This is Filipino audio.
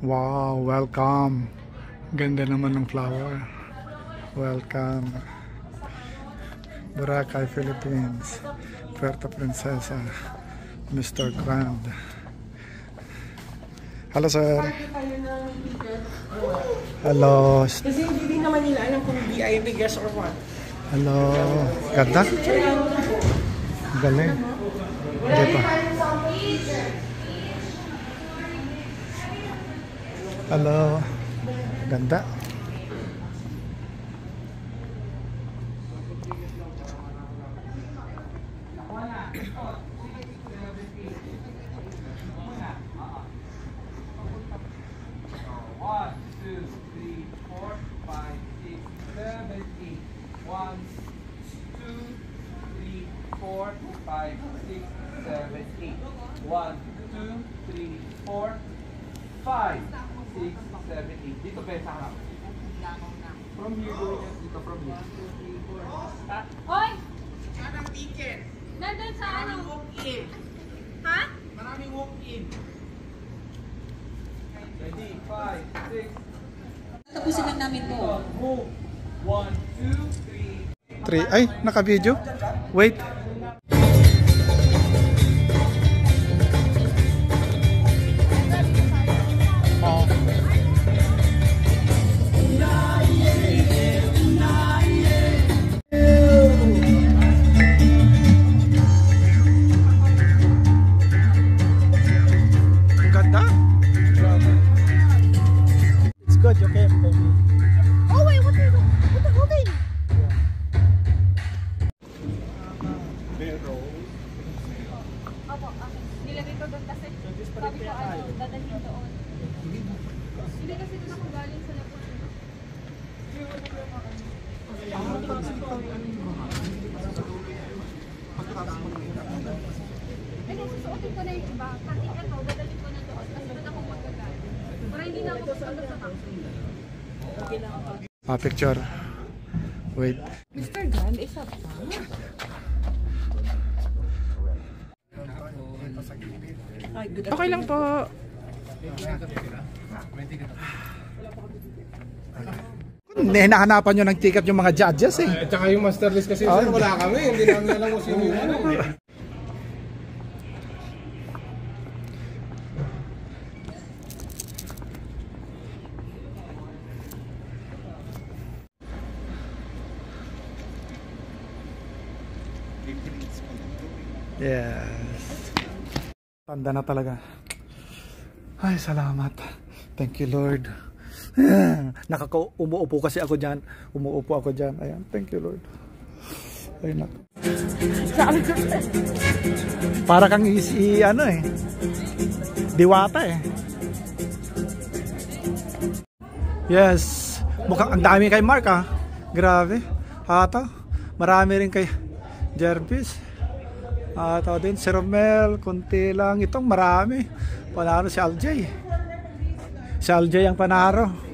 Wow, welcome. Ganda naman ng flower. Welcome. Boracay, Philippines. Puerto Princesa. Mr. Grand. Hello, sir. Hello. Kasi hindi naman nila alam kung VIP guest or what. Hello. Ganda? Galing. Hindi pa. Hello. Ganda. Dito pa sa harap. From here, dito from here. Hoy! Anong ticket? Nandun sa ano? Maraming walk-in. Ha? Maraming walk-in. Ready? 5, 6. Tapusin lang namin to. Move. 1, 2, 3. 3. Ay, naka-video. Wait. Oh. Good, okay, baby. Oh wait, what the holding? Opo, okay. Nilagay ko doon kasi sabi ko ano, dadalhin doon. Hindi kasi doon ako galing sa labas. Eh, susuotin ko na yung iba. Kasi ito, dadalhin ko na doon. Kasi doon ako magagaling. Para hindi na ako pupunta sa taxi. Picture. Wait. Mr. Grand, isa pa? Okay lang po. Hinahanapan nyo ng ticket yung mga judges eh. At saka yung master list kasi sir, wala kami. Hindi namin alam kung sino yung ano. Yes. Tanda na talaga. Ay, salamat. Thank you, Lord. Umuupo kasi ako dyan. Umuupo ako dyan. Ayan, thank you, Lord. Ay, nak. Para kang ano eh. Diwata eh. Yes. Mukhang ang dami kay Mark ah. Grabe. Hata. Marami rin kay Jervis. Ito din si Romel, konti lang. Itong marami. Panaro si Aljay. Si Aljay ang panaro.